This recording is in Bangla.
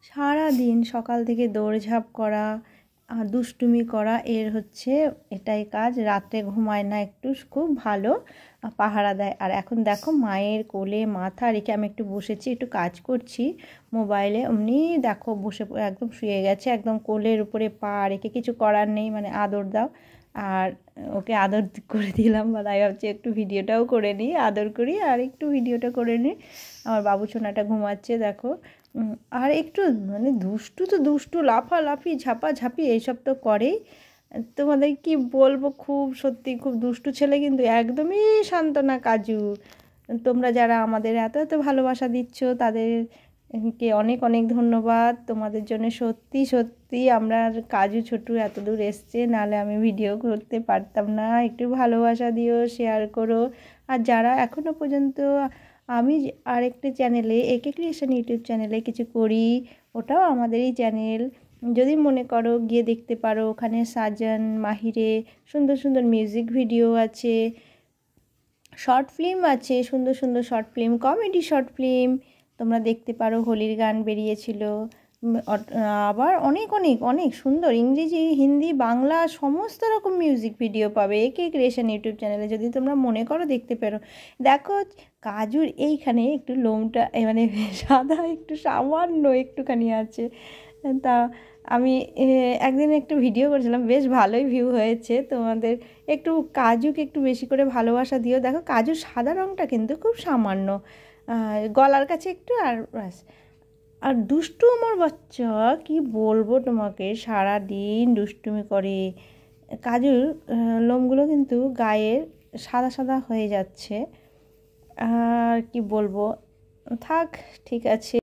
সারা দিন সকাল থেকে দৌড়ঝাঁপ করা দুষ্টুমি করা এর হচ্ছে এটাই কাজ। রাত্রে ঘুমায় না, একটু খুব ভালো পাহারা দেয়। আর এখন দেখো মায়ের কোলে মাথা রেখে আমি একটু বসেছি, একটু কাজ করছি মোবাইলে, অমনি দেখো বসে একদম শুয়ে গেছে, একদম কোলের উপরে পা রেখে। কিছু করার নেই, মানে আদর দাও। আর ওকে আদর করে দিলাম, তাই ভাবছি একটু ভিডিওটাও করে নিই, আদর করি আর একটু ভিডিওটা করে নিই। আমার বাবু সোনাটা ঘুমাচ্ছে দেখো। আর একটু মানে দুষ্টু তো দুষ্টু, লাফালাফি ঝাপাঝাপি এইসব তো করেই। তোমাদের কি বলবো, খুব সত্যি খুব দুষ্টু ছেলে, কিন্তু একদমই শান্ত না কাজু। তোমরা যারা আমাদের এত এত ভালোবাসা দিচ্ছ তাদেরকে অনেক অনেক ধন্যবাদ। তোমাদের জন্য সত্যি সত্যি আমরা কাজু ছোটু এত দূর এসছে, নাহলে আমি ভিডিও করতে পারতাম না। একটু ভালোবাসা দিও, শেয়ার করো। আর যারা এখনও পর্যন্ত আমি আরেকটি চ্যানেলে একে ক্রিয়েশন ইউটিউব চ্যানেলে কিছু করি, ওটাও আমাদেরই চ্যানেল, যদি মনে করো গিয়ে দেখতে পারো। ওখানে সাজান মাহিরে সুন্দর সুন্দর মিউজিক ভিডিও আছে, শর্ট ফিল্ম আছে, সুন্দর সুন্দর short film, comedy short film তোমরা দেখতে পারো। হোলির গান বেরিয়েছিল, আবার অনেক অনেক অনেক সুন্দর ইংরেজি হিন্দি বাংলা সমস্ত রকম মিউজিক ভিডিও পাবে একে ক্রিয়েশন ইউটিউব চ্যানেলে, যদি তোমরা মনে করো দেখতে পারো। দেখো কাজুর এইখানে একটু লোমটা মানে সাদা একটু সামান্য একটুখানি আছে। তা আমি একদিন একটু ভিডিও করেছিলাম, বেশ ভালোই ভিউ হয়েছে। তোমাদের একটু কাজুকে একটু বেশি করে ভালোবাসা দিও। দেখো কাজুর সাদা রঙটা কিন্তু খুব সামান্য, গলার কাছে একটু, আর ব্যাস। আর দুষ্টু আমার বাচ্চা, কি বলবো তোমাকে, সারা দিন দুষ্টুমি করে। কাজুর লোমগুলো কিন্তু গায়ের সাদা সাদা হয়ে যাচ্ছে। আর কি বলবো, থাক, ঠিক আছে।